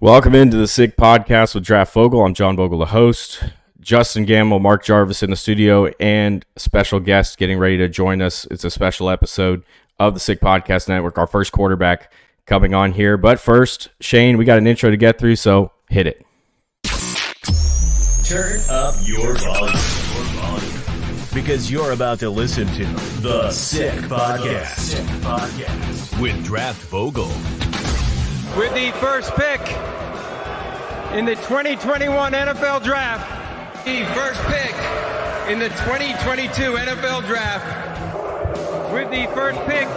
Welcome into the Sick Podcast with Draft Vogel. I'm John Vogel, the host. Justen, Gammel, Mark Jarvis in the studio, and a special guest getting ready to join us. It's a special episode of the Sick Podcast Network, our first quarterback coming on here. But first, Shane, we got an intro to get through, so hit it. Turn up your volume. Because you're about to listen to the Sick Podcast with Draft Vogel. With the first pick in the 2021 NFL Draft, the first pick in the 2022 NFL Draft, with the first pick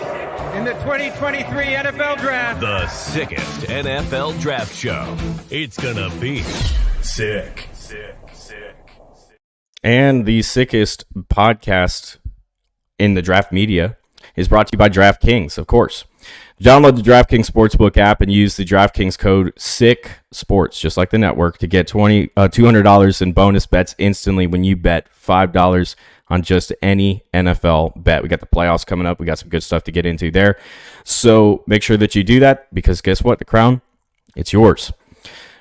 in the 2023 NFL Draft, the sickest NFL Draft Show. It's gonna be sick. And the sickest podcast in the draft media is brought to you by DraftKings, of course. Download the DraftKings Sportsbook app and use the DraftKings code SICKSPORTS, just like the network, to get $200 in bonus bets instantly when you bet $5 on just any NFL bet. We got the playoffs coming up. We got some good stuff to get into there. So make sure that you do that because guess what? The crown, it's yours.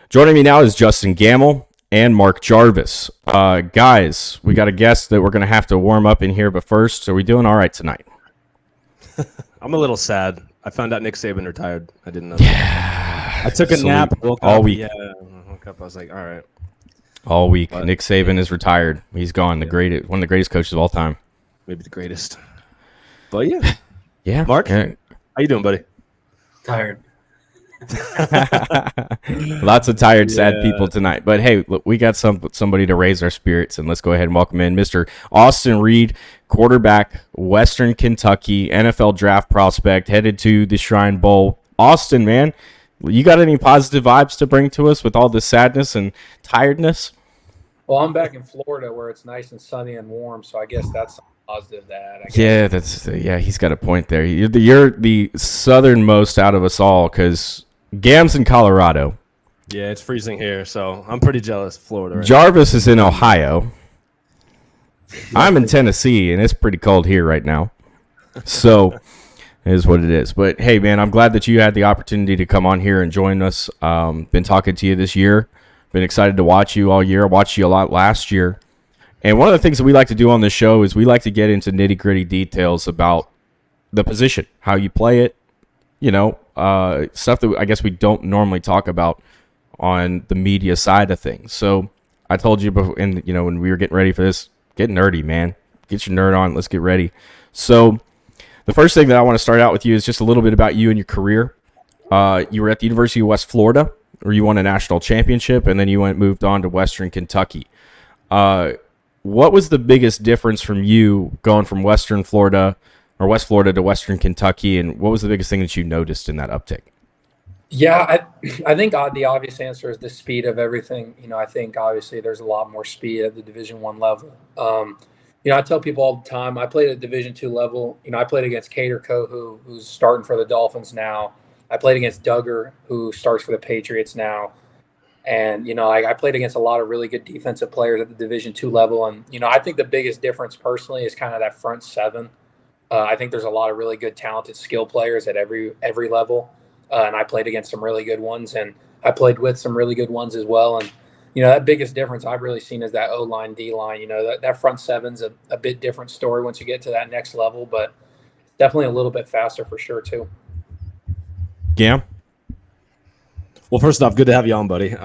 Joining me now is Justen Gammel and Mark Jarvis. Guys, we got a guest that we're going to have to warm up in here, but first, are we doing all right tonight? I'm a little sad. I found out Nick Saban retired. I didn't know. Yeah. I took a nap. Woke all up, week. Yeah, I woke up. I was like, all right. All week. But, Nick Saban is retired. He's gone. The greatest, one of the greatest coaches of all time. Maybe the greatest. But yeah. Yeah. Mark, how you doing, buddy? Tired. Lots of tired, sad people tonight. But hey, look, we got somebody to raise our spirits, and let's go ahead and welcome in Mr. Austin Reed, quarterback, Western Kentucky, NFL draft prospect, headed to the Shrine Bowl. Austin, man, you got any positive vibes to bring to us with all this sadness and tiredness? Well, I'm back in Florida where it's nice and sunny and warm, so I guess that's positive to add. Yeah, he's got a point there. You're the southernmost out of us all because Gam's in Colorado. Yeah, it's freezing here, so I'm pretty jealous of Florida. Right Jarvis is in Ohio. I'm in Tennessee, and it's pretty cold here right now. So it is what it is. But, hey, man, I'm glad that you had the opportunity to come on here and join us. Been talking to you this year. Been excited to watch you all year. I watched you a lot last year. And one of the things that we like to do on this show is we like to get into nitty-gritty details about the position, how you play it, stuff that I guess we don't normally talk about on the media side of things. So I told you before, when we were getting ready for this, get nerdy, man. Get your nerd on. Let's get ready. So the first thing that I want to start out with you is just a little bit about you and your career. You were at the University of West Florida, where you won a national championship, and then you moved on to Western Kentucky. What was the biggest difference from you going from Western Florida or West Florida to Western Kentucky, and what was the biggest thing that you noticed in that uptick? Yeah, I think the obvious answer is the speed of everything. I think obviously there's a lot more speed at the Division I level. I tell people all the time, I played at Division II level. I played against Cater Coe, who's starting for the Dolphins now. I played against Duggar, who starts for the Patriots now. And, I played against a lot of really good defensive players at the Division II level. And, I think the biggest difference personally is kind of that front seven. I think there's a lot of really good, talented skill players at every level. And I played against some really good ones, and I played with some really good ones as well. And, that biggest difference I've really seen is that O-line, D-line. That front seven's a bit different story once you get to that next level, but it's definitely a little bit faster for sure too. Yeah. Well, first off, good to have you on, buddy.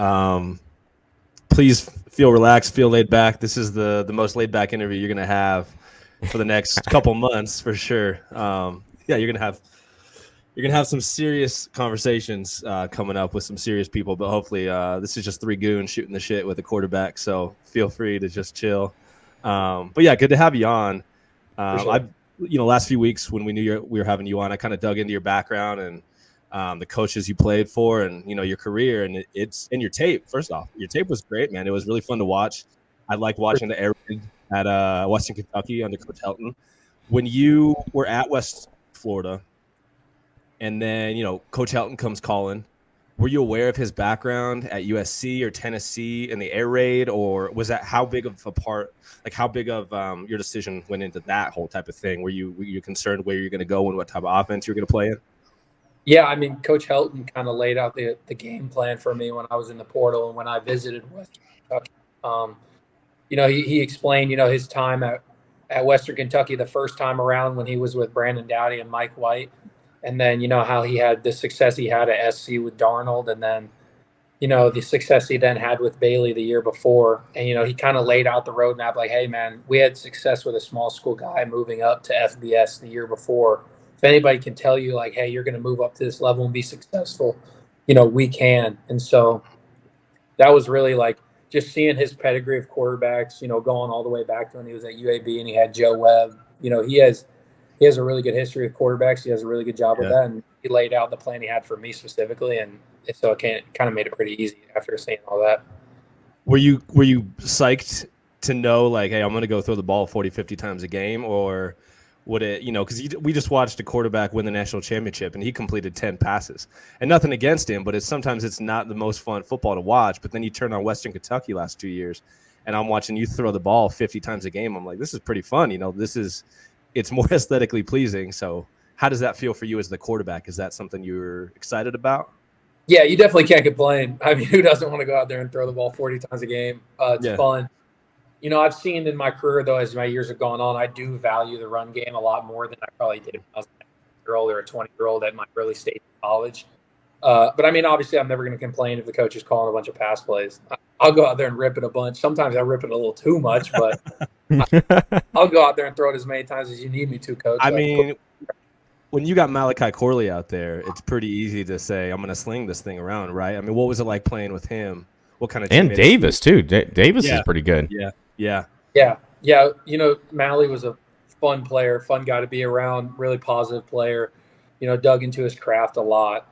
Please feel relaxed, feel laid back. This is the most laid back interview you're going to have for the next couple months for sure. You're going to have some serious conversations coming up with some serious people, but hopefully this is just three goons shooting the shit with a quarterback, so feel free to just chill. But yeah, good to have you on. Last few weeks when we knew we were having you on, I kind of dug into your background and the coaches you played for and, your career, and it's in your tape. First off, your tape was great, man. It was really fun to watch. I liked watching the air raid at Western Kentucky under Coach Helton. When you were at West Florida and then, Coach Helton comes calling, were you aware of his background at USC or Tennessee in the air raid, or was that how big of a part, like how big of your decision went into that whole type of thing? Were you concerned where you're going to go and what type of offense you're going to play in? Yeah, I mean, Coach Helton kind of laid out the game plan for me when I was in the portal and when I visited Western Kentucky. He explained, his time at Western Kentucky the first time around when he was with Brandon Dowdy and Mike White. And then, how he had the success he had at SC with Darnold, and then, the success he then had with Bailey the year before. And, he kind of laid out the roadmap like, hey, man, we had success with a small school guy moving up to FBS the year before. If anybody can tell you, like, hey, you're going to move up to this level and be successful, we can. And so that was really like just seeing his pedigree of quarterbacks, going all the way back to when he was at UAB and he had Joe Webb. He has a really good history of quarterbacks. He has a really good job with that. And he laid out the plan he had for me specifically. And so it kind of made it pretty easy after seeing all that. Were you psyched to know, like, hey, I'm going to go throw the ball 40, 50 times a game? Or would it, because we just watched a quarterback win the national championship and he completed 10 passes. And nothing against him, but sometimes it's not the most fun football to watch. But then you turn on Western Kentucky last 2 years and I'm watching you throw the ball 50 times a game. I'm like, this is pretty fun. It's more aesthetically pleasing. So how does that feel for you as the quarterback? Is that something you're excited about? Yeah, you definitely can't complain. I mean, who doesn't want to go out there and throw the ball 40 times a game? It's fun. I've seen in my career, though, as my years have gone on, I do value the run game a lot more than I probably did when I was a 19-year-old or a 20-year-old at my early stage of college. But, I mean, obviously, I'm never going to complain if the coach is calling a bunch of pass plays. I'll go out there and rip it a bunch. Sometimes I rip it a little too much, but I'll go out there and throw it as many times as you need me to, Coach. I mean, when you got Malachi Corley out there, it's pretty easy to say, I'm going to sling this thing around, right? I mean, what was it like playing with him? What kind of and Davis, too. Davis is pretty good. Yeah. Mally was a fun player, fun guy to be around, really positive player. Dug into his craft a lot,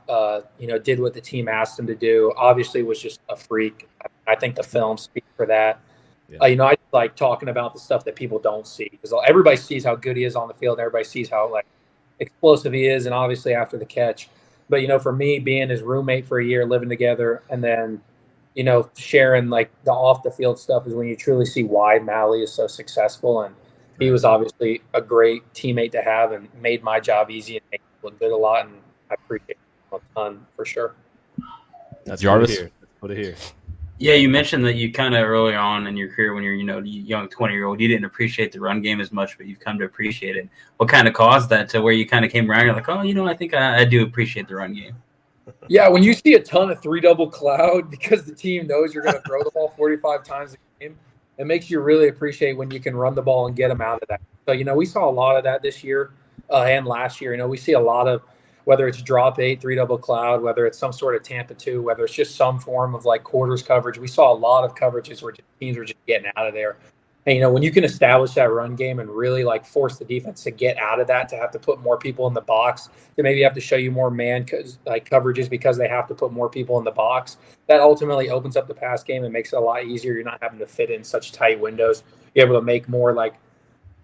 did what the team asked him to do. Obviously was just a freak. I think the film speaks for that. Yeah. I like talking about the stuff that people don't see because everybody sees how good he is on the field. And everybody sees how explosive he is. And obviously after the catch, but for me being his roommate for a year, living together, and then, sharing the off the field stuff is when you truly see why Mally is so successful. And he was obviously a great teammate to have and made my job easy and made me look good a lot. And I appreciate him a ton for sure. That's Jarvis. What to hear. Yeah, you mentioned that you kind of early on in your career when you're, young 20-year-old, you didn't appreciate the run game as much, but you've come to appreciate it. What kind of caused that to where you kind of came around? You're like, oh, I think I do appreciate the run game. Yeah, when you see a ton of 3-double cloud because the team knows you're going to throw the ball 45 times a game, it makes you really appreciate when you can run the ball and get them out of that. So, we saw a lot of that this year and last year. We see a lot of, whether it's drop 8, 3-double cloud, whether it's some sort of Tampa 2, whether it's just some form of quarters coverage. We saw a lot of coverages where teams were just getting out of there. And, when you can establish that run game and really force the defense to get out of that, to have to put more people in the box, to maybe have to show you more man coverages because they have to put more people in the box, that ultimately opens up the pass game and makes it a lot easier. You're not having to fit in such tight windows. You're able to make more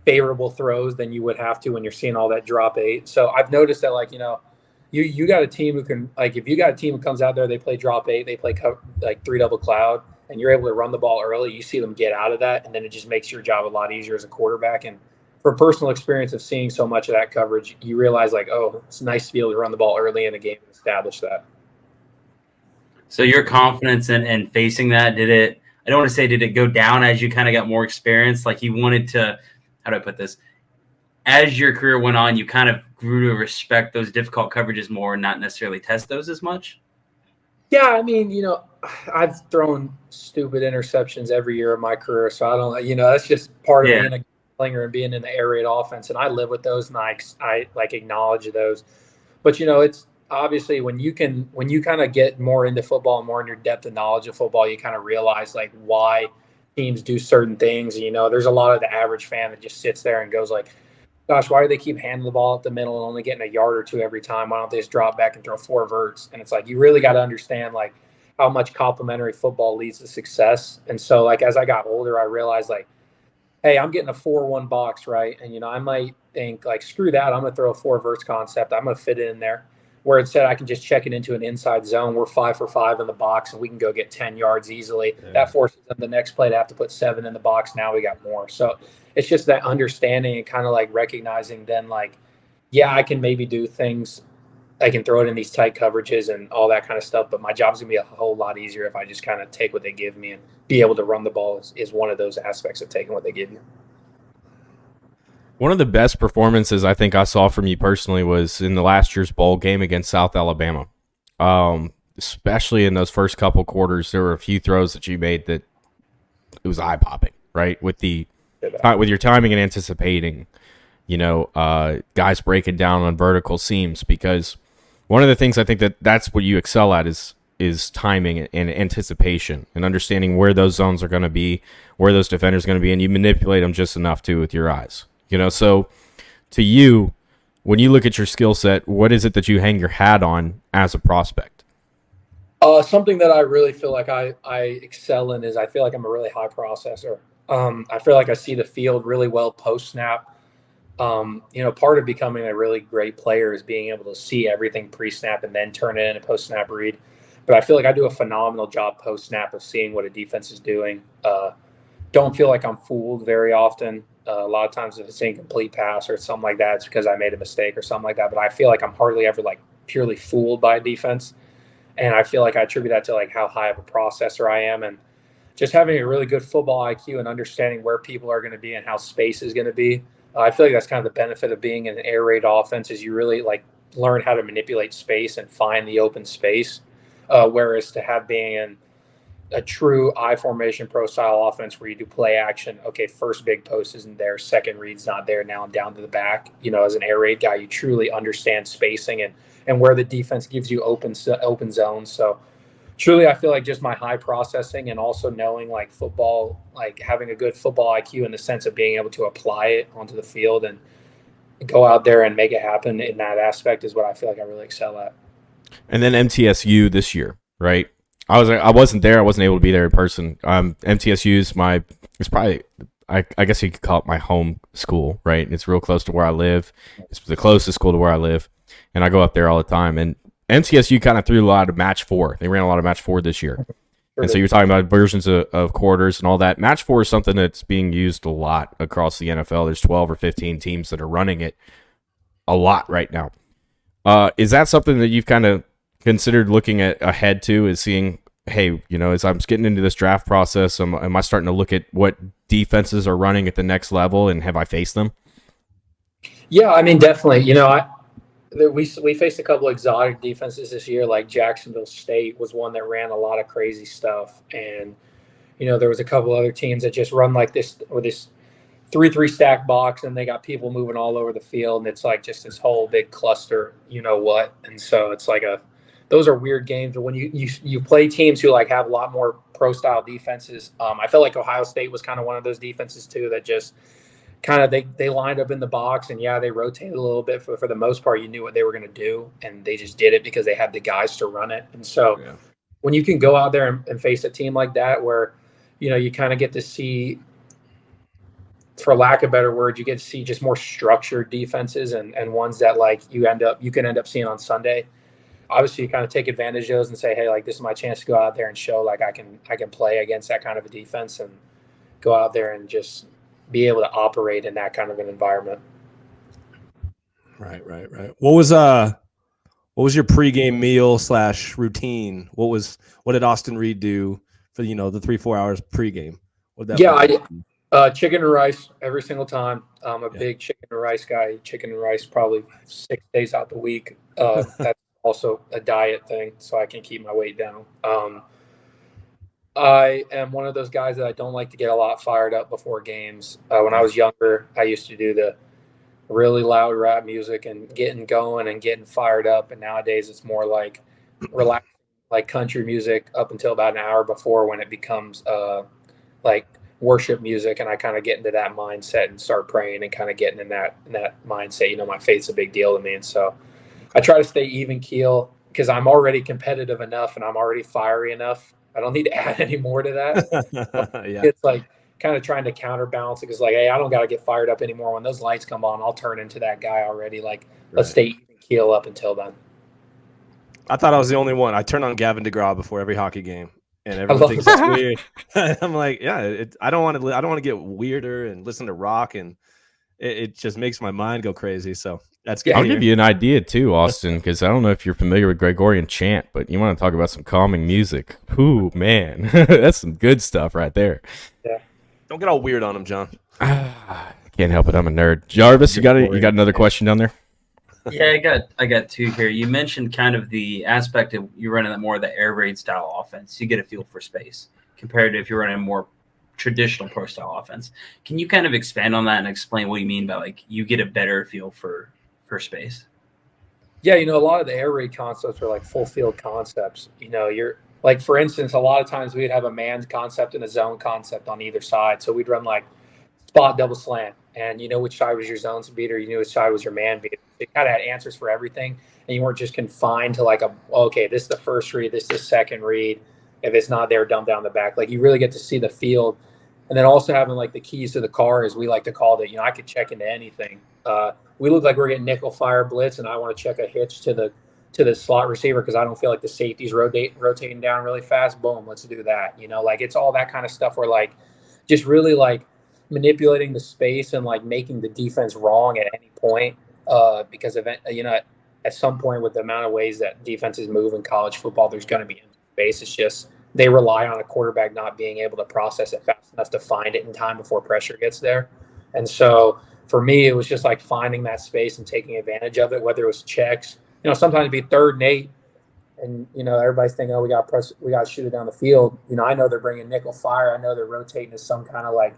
favorable throws than you would have to when you're seeing all that drop 8. So I've noticed that you got a team who can if you got a team who comes out there, they play drop 8, they play 3-double cloud, and you're able to run the ball early, you see them get out of that, and then it just makes your job a lot easier as a quarterback. And for personal experience of seeing so much of that coverage, you realize it's nice to be able to run the ball early in a game and establish that. So your confidence in facing that, did it go down as you kind of got more experience? You wanted to, how do I put this? As your career went on, you kind of grew to respect those difficult coverages more and not necessarily test those as much? Yeah, I mean, I've thrown stupid interceptions every year of my career, so I don't, that's just part of being a slinger and being in the air raid offense, and I live with those, and I acknowledge those. But it's obviously when you kind of get more into football and more in your depth of knowledge of football, you kind of realize why teams do certain things. There's a lot of the average fan that just sits there and goes gosh, why do they keep handing the ball up the middle and only getting a yard or 2 every time? Why don't they just drop back and throw 4 verts? And it's you really got to understand how much complementary football leads to success. And so as I got older, I realized hey, I'm getting a 4-1 box, right? And I might think screw that, I'm going to throw a 4 verts concept. I'm going to fit it in there. Where instead I can just check it into an inside zone. We're 5 for 5 in the box and we can go get 10 yards easily. Yeah. That forces them the next play to have to put 7 in the box. Now we got more. So it's just that understanding and kind of recognizing then I can maybe do things I can throw it in these tight coverages and all that kind of stuff. But my job's gonna be a whole lot easier if I just kind of take what they give me and be able to run the ball is one of those aspects of taking what they give you. One of the best performances I think I saw from you personally was in the last year's bowl game against South Alabama. Especially in those first couple quarters, there were a few throws that you made that it was eye popping, right? With your timing and anticipating, guys breaking down on vertical seams, because one of the things I think that's what you excel at is timing and anticipation and understanding where those zones are going to be, where those defenders are going to be, and you manipulate them just enough too with your eyes. So to you, when you look at your skill set, what is it that you hang your hat on as a prospect? Something that I really feel like I excel in is I feel like I'm a really high processor. I feel like I see the field really well post snap. Part of becoming a really great player is being able to see everything pre-snap and then turn it in a post-snap read. But I feel like I do a phenomenal job post-snap of seeing what a defense is doing. Don't feel like I'm fooled very often. A lot of times if it's an incomplete pass or something like that, it's because I made a mistake or something like that. But I feel like I'm hardly ever like purely fooled by a defense. And I feel like I attribute that to like how high of a processor I am and just having a really good football IQ and understanding where people are going to be and how space is going to be. I feel like that's kind of the benefit of being in an air raid offense is you really like learn how to manipulate space and find the open space. Whereas to have being in a true I formation pro style offense where you do play action. Okay, first big post isn't there, second read's not there. Now I'm down to the back. As an air raid guy, you truly understand spacing and where the defense gives you open zones. So truly, I feel like just my high processing and also knowing like football, like having a good football IQ in the sense of being able to apply it onto the field and go out there and make it happen in that aspect is what I feel like I really excel at. And then MTSU this year, right? I wasn't there. I wasn't able to be there in person. MTSU is it's probably, I guess you could call it my home school, right? It's real close to where I live. It's the closest school to where I live. And I go up there all the time. And MTSU kind of threw a lot of match 4. They ran a lot of match 4 this year. And so you're talking about versions of quarters and all that. Match 4 is something that's being used a lot across the NFL. There's 12 or 15 teams that are running it a lot right now. Is that something that you've kind of considered looking ahead to, is seeing, hey, as I'm getting into this draft process, am I starting to look at what defenses are running at the next level and have I faced them? Yeah, I mean, definitely. We faced a couple exotic defenses this year, like Jacksonville State was one that ran a lot of crazy stuff. And, there was a couple other teams that just run like this with this 3-3 stack box and they got people moving all over the field. And it's like just this whole big cluster, And so it's like those are weird games. But when you play teams who like have a lot more pro style defenses, I felt like Ohio State was kind of one of those defenses too, that just kind of they lined up in the box and they rotated a little bit. For the most part, you knew what they were going to do and they just did it because they had the guys to run it. And so when you can go out there and face a team like that where, you kind of get to see, for lack of a better word, you get to see just more structured defenses and ones that like you can end up seeing on Sunday. Obviously, you kind of take advantage of those and say, hey, like this is my chance to go out there and show like I can play against that kind of a defense and go out there and just be able to operate in that kind of an environment. Right. What was your pregame meal / routine? What did Austin Reed do for the 3-4 hours pregame? Chicken and rice every single time. I'm a big chicken and rice guy. Chicken and rice probably 6 days out the week. That's also a diet thing, so I can keep my weight down. I am one of those guys that I don't like to get a lot fired up before games. When I was younger, I used to do the really loud rap music and getting going and getting fired up. And nowadays it's more like relaxing, like country music up until about an hour before when it becomes like worship music. And I kind of get into that mindset and start praying and kind of getting in that mindset. My faith's a big deal to me. And so I try to stay even keel because I'm already competitive enough and I'm already fiery enough. I don't need to add any more to that. It's like kind of trying to counterbalance it because like, hey, I don't got to get fired up anymore. When those lights come on, I'll turn into that guy already. Like, let's stay even keel up until then. I thought I was the only one. I turn on Gavin DeGraw before every hockey game, and everyone thinks it's weird. I'm like, I don't want to get weirder and listen to rock, and it just makes my mind go crazy. So that's good. I'll give you an idea too, Austin, because I don't know if you're familiar with Gregorian chant, but you want to talk about some calming music. Ooh, man, that's some good stuff right there. Yeah. Don't get all weird on him, John. Can't help it. I'm a nerd. Jarvis, you got another question down there? Yeah, I got two here. You mentioned kind of the aspect of you running that more of the air raid style offense. You get a feel for space compared to if you're running a more traditional pro style offense. Can you kind of expand on that and explain what you mean by like you get a better feel for space? Yeah, a lot of the air raid concepts are like full field concepts. You're like, for instance, a lot of times we'd have a man concept and a zone concept on either side. So we'd run like spot double slant, and you know which side was your zones beater, you knew which side was your man beater. It kind of had answers for everything, and you weren't just confined to like okay, this is the first read, this is the second read. If it's not there, dump down the back. Like you really get to see the field, and then also having like the keys to the car, as we like to call it. I could check into anything. We look like we're getting nickel fire blitz, and I want to check a hitch to the slot receiver because I don't feel like the safety's rotating down really fast. Boom, let's do that. Like it's all that kind of stuff where like just really like manipulating the space and like making the defense wrong at any point. Because at some point with the amount of ways that defenses move in college football, there's going to be space. It's just they rely on a quarterback not being able to process it fast enough to find it in time before pressure gets there. And so for me, it was just like finding that space and taking advantage of it, whether it was checks. Sometimes it'd be 3rd and 8, and everybody's thinking, oh, we got to shoot it down the field. I know they're bringing nickel fire. I know they're rotating to some kind of like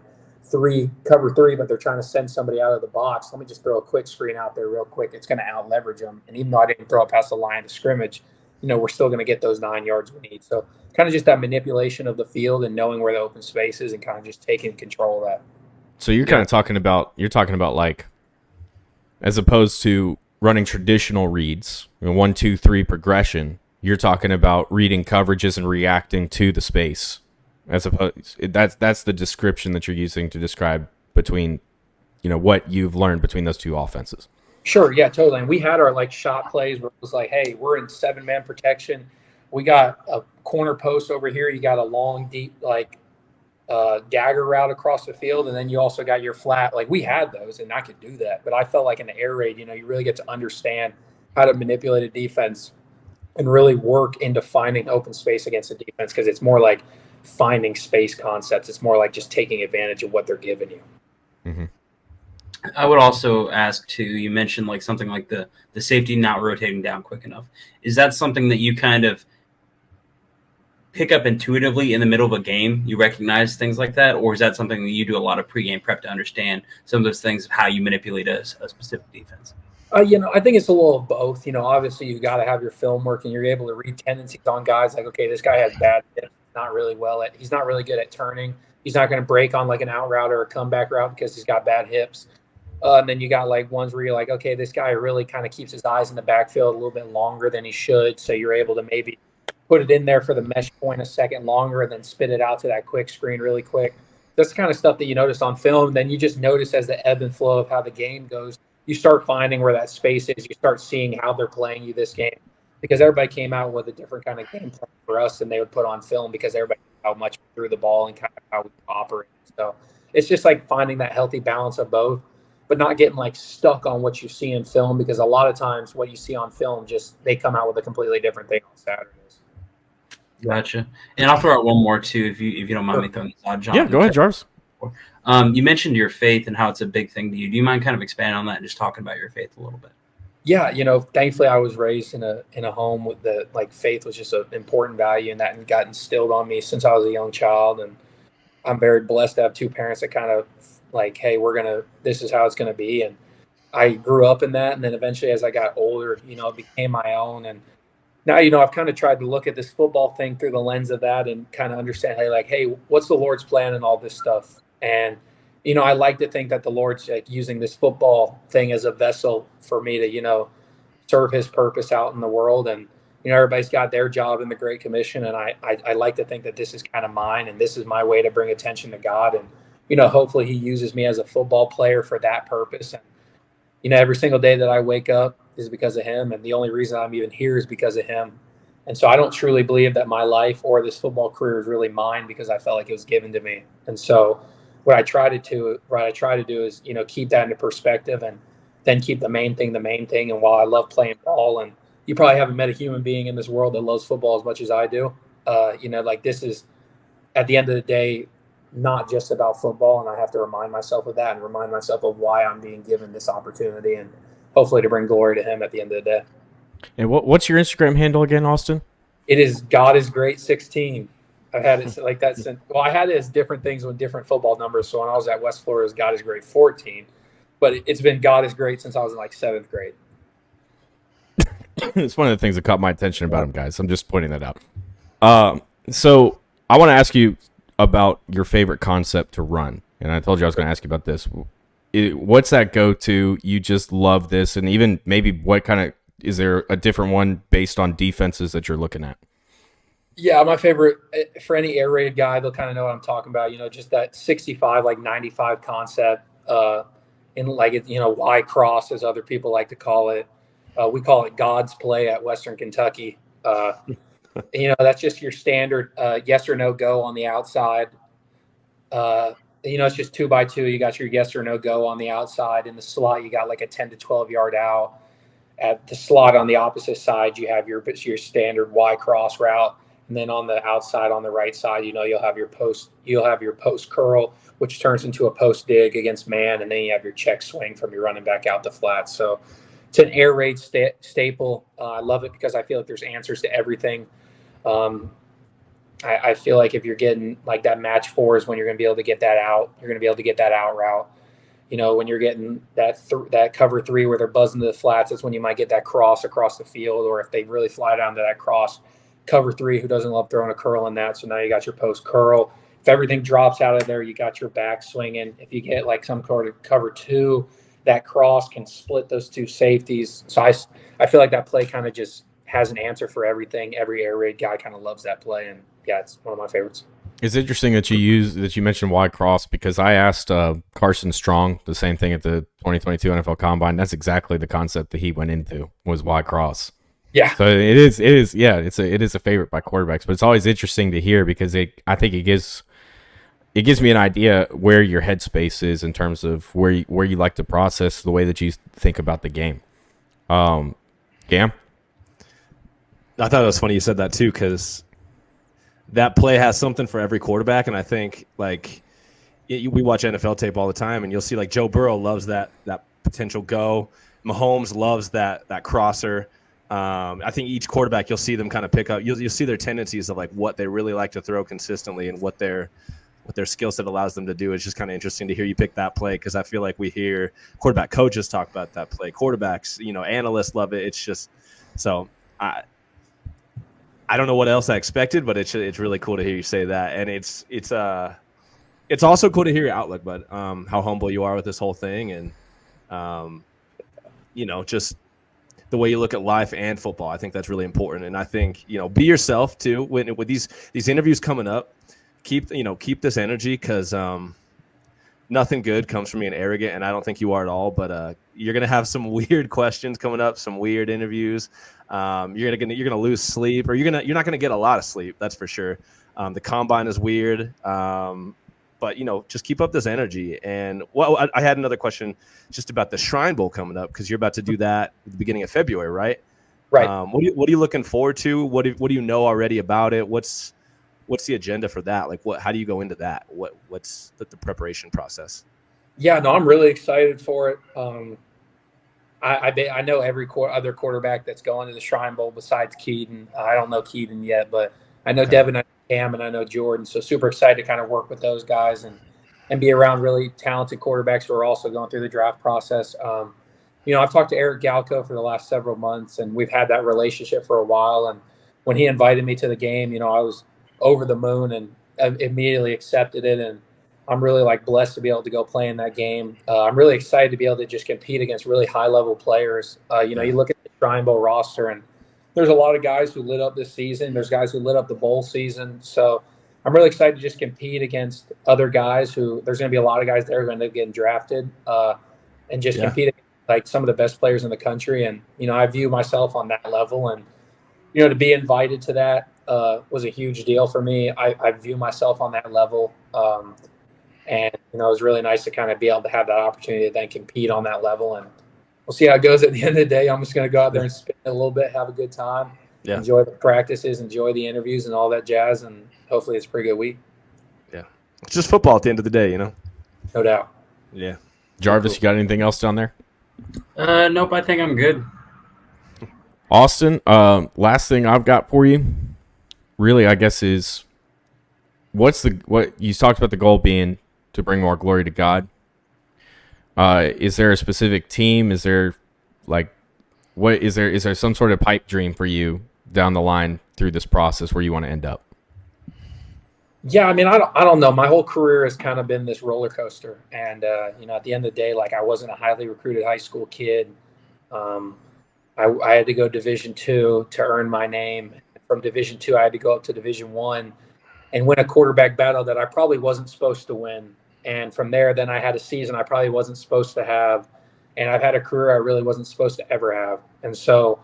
cover 3, but they're trying to send somebody out of the box. Let me just throw a quick screen out there real quick. It's going to out leverage them. And even though I didn't throw it past the line of scrimmage, we're still going to get those 9 yards we need. So kind of just that manipulation of the field and knowing where the open space is and kind of just taking control of that. So you're kind of talking about like, as opposed to running traditional reads, 1, 2, 3 progression, you're talking about reading coverages and reacting to the space. As opposed, that's the description that you're using to describe between, what you've learned between those two offenses. Sure, yeah, totally. And we had our like shot plays where it was like, hey, we're in 7-man protection. We got a corner post over here. You got a long, deep like dagger route across the field, and then you also got your flat. Like we had those, and I could do that. But I felt like in the air raid, you really get to understand how to manipulate a defense and really work into finding open space against a defense because it's more like finding space concepts. It's more like just taking advantage of what they're giving you. Mm-hmm. I would also ask too, you mentioned like something like the safety not rotating down quick enough. Is that something that you kind of pick up intuitively in the middle of a game? You recognize things like that? Or is that something that you do a lot of pregame prep to understand some of those things of how you manipulate a specific defense? I think it's a little of both. Obviously you got to have your film work and you're able to read tendencies on guys like, okay, this guy has bad hips. He's not really good at turning. He's not going to break on like an out route or a comeback route because he's got bad hips. And then you got like ones where you're like, okay, this guy really kind of keeps his eyes in the backfield a little bit longer than he should. So you're able to maybe put it in there for the mesh point a second longer and then spit it out to that quick screen really quick. That's the kind of stuff that you notice on film. Then you just notice as the ebb and flow of how the game goes, you start finding where that space is. You start seeing how they're playing you this game. Because everybody came out with a different kind of game plan for us than they would put on film because everybody knew how much we threw the ball and kind of how we operate. So it's just like finding that healthy balance of both, but not getting like stuck on what you see in film because a lot of times what you see on film, just they come out with a completely different thing on Saturdays. Gotcha. And I'll throw out one more too, if you don't mind me throwing this out, John. Yeah, go ahead, Jarvis. You mentioned your faith and how it's a big thing to you. Do you mind kind of expanding on that and just talking about your faith a little bit? Yeah, thankfully I was raised in a home with the like faith was just an important value and that got instilled on me since I was a young child. And I'm very blessed to have 2 parents that kind of like, hey, this is how it's going to be. And I grew up in that. And then eventually as I got older, it became my own. And now, I've kind of tried to look at this football thing through the lens of that and kind of understand, hey, what's the Lord's plan and all this stuff? And I like to think that the Lord's like using this football thing as a vessel for me to, serve his purpose out in the world. And, everybody's got their job in the Great Commission. And I like to think that this is kind of mine and this is my way to bring attention to God. And, hopefully he uses me as a football player for that purpose. And, every single day that I wake up is because of him. And the only reason I'm even here is because of him. And so I don't truly believe that my life or this football career is really mine because I felt like it was given to me. And so what I try to do is, keep that into perspective and then keep the main thing. And while I love playing ball, and you probably haven't met a human being in this world that loves football as much as I do, like this is at the end of the day, not just about football. And I have to remind myself of that and remind myself of why I'm being given this opportunity and hopefully to bring glory to him at the end of the day. And what's your Instagram handle again, Austin? It is God is Great 16. I've had it like that since. Well, I had it as different things with different football numbers. So when I was at West Florida, it was God is Great 14, but it's been God is Great since I was in like 7th grade. It's one of the things that caught my attention about him, guys. I'm just pointing that out. So I want to ask you about your favorite concept to run, and I told you I was going to ask you about this. What's that go-to? You just love this, and even maybe what kind of is there a different one based on defenses that you're looking at? Yeah, my favorite for any air raid guy, they'll kind of know what I'm talking about. Just that 65, like 95 concept, in like Y cross as other people like to call it. We call it God's play at Western Kentucky. That's just your standard yes or no go on the outside. It's just 2x2. You got your yes or no go on the outside. In the slot, you got like a 10 to 12 yard out. At the slot on the opposite side, you have your standard Y cross route. And then on the outside, on the right side, you'll have your post curl, which turns into a post dig against man. And then you have your check swing from your running back out the flat. So it's an air raid staple. I love it because I feel like there's answers to everything. I feel like if you're getting like that match 4 is when you're going to be able to get that out. You're going to be able to get that out route. When you're getting that cover 3 where they're buzzing to the flats, that's when you might get that cross across the field. Or if they really fly down to that cross, cover 3, who doesn't love throwing a curl in that? So now you got your post curl. If everything drops out of there, you got your back swinging. If you get like some sort of cover 2, that cross can split those 2 safeties. So I feel like that play kind of just has an answer for everything. Every air raid guy kind of loves that play, and yeah, it's one of my favorites. It's interesting that you mentioned Y cross because I asked Carson Strong the same thing at the 2022 NFL Combine. That's exactly the concept that he went into was Y cross. Yeah. So it is a favorite by quarterbacks, but it's always interesting to hear because I think it gives me an idea where your headspace is in terms of where you like to process the way that you think about the game. Gam? I thought it was funny you said that too, because that play has something for every quarterback, and I think we watch NFL tape all the time, and you'll see like Joe Burrow loves that potential go. Mahomes loves that crosser. I think each quarterback you'll see them kind of pick up. You'll see their tendencies of like what they really like to throw consistently and what their skill set allows them to do. It's just kind of interesting to hear you pick that play because I feel like we hear quarterback coaches talk about that play. Quarterbacks, analysts love it. It's just so I don't know what else I expected, but it's really cool to hear you say that, and it's also cool to hear your outlook, but how humble you are with this whole thing, and just the way you look at life and football. I think that's really important, and I think be yourself too. With these interviews coming up, keep this energy because nothing good comes from being arrogant, and I don't think you are at all. But you're gonna have some weird questions coming up, some weird interviews. You're gonna lose sleep, or you're not gonna get a lot of sleep. That's for sure. The combine is weird, but just keep up this energy. And I had another question just about the Shrine Bowl coming up because you're about to do that at the beginning of February, right? Right. What are you looking forward to? What do you know already about it? What's the agenda for that? Like, how do you go into that? What's the preparation process? Yeah, no, I'm really excited for it. I know every other quarterback that's going to the Shrine Bowl besides Keaton. I don't know Keaton yet, but I know Devin, I know Cam, and I know Jordan. So super excited to kind of work with those guys and be around really talented quarterbacks who are also going through the draft process. I've talked to Eric Galco for the last several months, and we've had that relationship for a while. And when he invited me to the game, I was over the moon and immediately accepted it. And I'm really blessed to be able to go play in that game. I'm really excited to be able to just compete against really high level players. You look at the Shrine Bowl roster and there's a lot of guys who lit up this season. There's guys who lit up the bowl season. So I'm really excited to just compete against other guys there's going to be a lot of guys there who are going to end up getting drafted and just compete against some of the best players in the country. And, I view myself on that level and, to be invited to that was a huge deal for me. I view myself on that level. And, it was really nice to kind of be able to have that opportunity to then compete on that level. And we'll see how it goes at the end of the day. I'm just going to go out there and spin it a little bit, have a good time, enjoy the practices, enjoy the interviews and all that jazz. And hopefully it's a pretty good week. Yeah. It's just football at the end of the day, No doubt. Yeah. Jarvis, you got anything else down there? Nope, I think I'm good. Austin, last thing I've got for you, really, I guess, is what you talked about the goal being to bring more glory to God. Is there a specific team? Is there is there some sort of pipe dream for you down the line through this process where you want to end up? Yeah, I mean, I don't know. My whole career has kind of been this roller coaster, and at the end of the day, I wasn't a highly recruited high school kid. I had to go Division II to earn my name. From Division II, I had to go up to Division I and win a quarterback battle that I probably wasn't supposed to win. And from there, then I had a season I probably wasn't supposed to have, and I've had a career I really wasn't supposed to ever have. And so,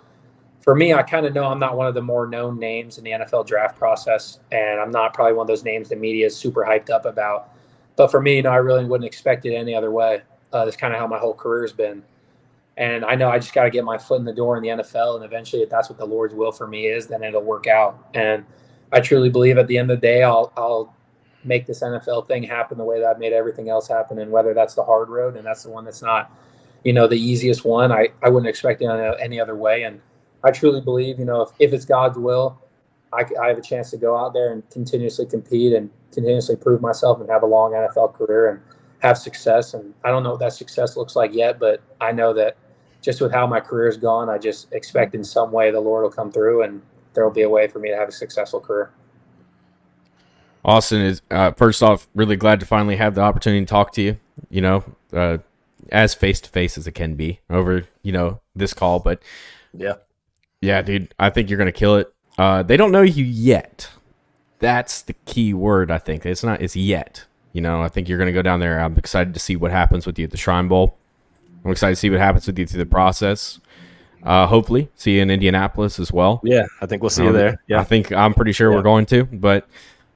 for me, I kind of know I'm not one of the more known names in the NFL draft process, and I'm not probably one of those names the media is super hyped up about. But for me, I really wouldn't expect it any other way. That's kind of how my whole career has been. And I know I just got to get my foot in the door in the NFL, and eventually if that's what the Lord's will for me is, then it'll work out. And I truly believe at the end of the day, I'll make this NFL thing happen the way that I've made everything else happen. And whether that's the hard road and that's the one that's not, the easiest one, I wouldn't expect it any other way. And I truly believe, if it's God's will, I have a chance to go out there and continuously compete and continuously prove myself and have a long NFL career and have success. And I don't know what that success looks like yet, but I know that just with how my career's gone, I just expect in some way the Lord will come through and there will be a way for me to have a successful career. Austin, is first off, really glad to finally have the opportunity to talk to you, as face-to-face as it can be over, this call. But yeah, dude, I think you're going to kill it. They don't know you yet. That's the key word, I think. It's yet. I think you're going to go down there. I'm excited to see what happens with you at the Shrine Bowl. I'm excited to see what happens with you through the process. Hopefully, see you in Indianapolis as well. Yeah, I think we'll see you there. Yeah, I'm pretty sure we're going to, but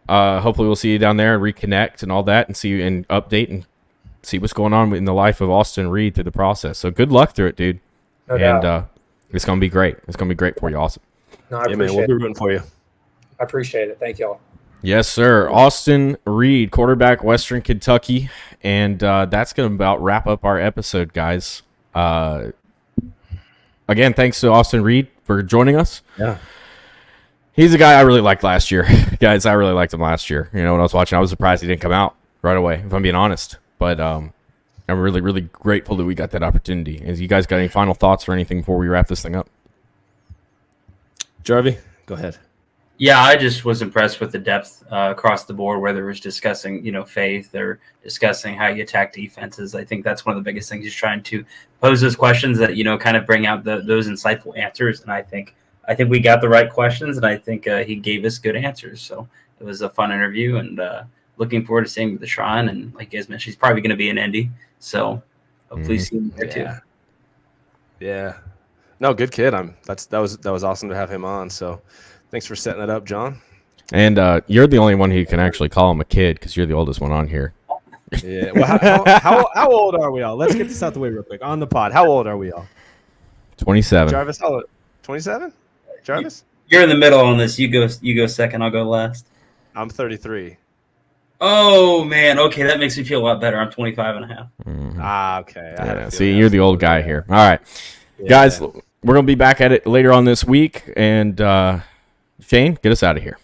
hopefully we'll see you down there and reconnect and all that and see you and update and see what's going on in the life of Austin Reed through the process. So good luck through it, dude. No doubt. It's going to be great. It's going to be great for you, Austin. No, I appreciate man, we'll be rooting for you. I appreciate it. Thank y'all. Yes, sir. Austin Reed, quarterback, Western Kentucky. And that's going to about wrap up our episode, guys. Again, thanks to Austin Reed for joining us. Yeah. He's a guy I really liked last year. Guys, I really liked him last year. When I was watching, I was surprised he didn't come out right away, if I'm being honest. But I'm really, really grateful that we got that opportunity. Has you guys got any final thoughts or anything before we wrap this thing up? Jarvis, go ahead. Yeah, I just was impressed with the depth across the board, whether it was discussing, faith or discussing how you attack defenses. I think that's one of the biggest things. He's trying to pose those questions that, kind of bring out those insightful answers. And I think we got the right questions, and I think he gave us good answers. So it was a fun interview, and looking forward to seeing him at the Shrine. And like you guys mentioned, he's probably going to be in Indy. So hopefully see him there too. Yeah. No, good kid. That was awesome to have him on. So thanks for setting that up, John. And you're the only one who can actually call him a kid because you're the oldest one on here. Yeah. Well, how old are we all? Let's get this out the way real quick. On the pod, how old are we all? 27. Jarvis, how old? 27? Jarvis? You're in the middle on this. You go second. I'll go last. I'm 33. Oh, man. Okay, that makes me feel a lot better. I'm 25 and a half. Mm-hmm. Okay. Yeah, see, you're the old guy here. All right. Yeah. Guys, we're going to be back at it later on this week. And Shane, get us out of here.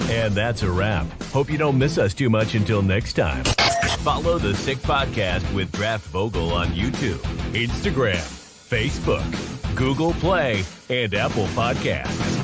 And that's a wrap. Hope you don't miss us too much until next time. Follow the Sick Podcast with Draft Vogel on YouTube, Instagram, Facebook, Google Play, and Apple Podcasts.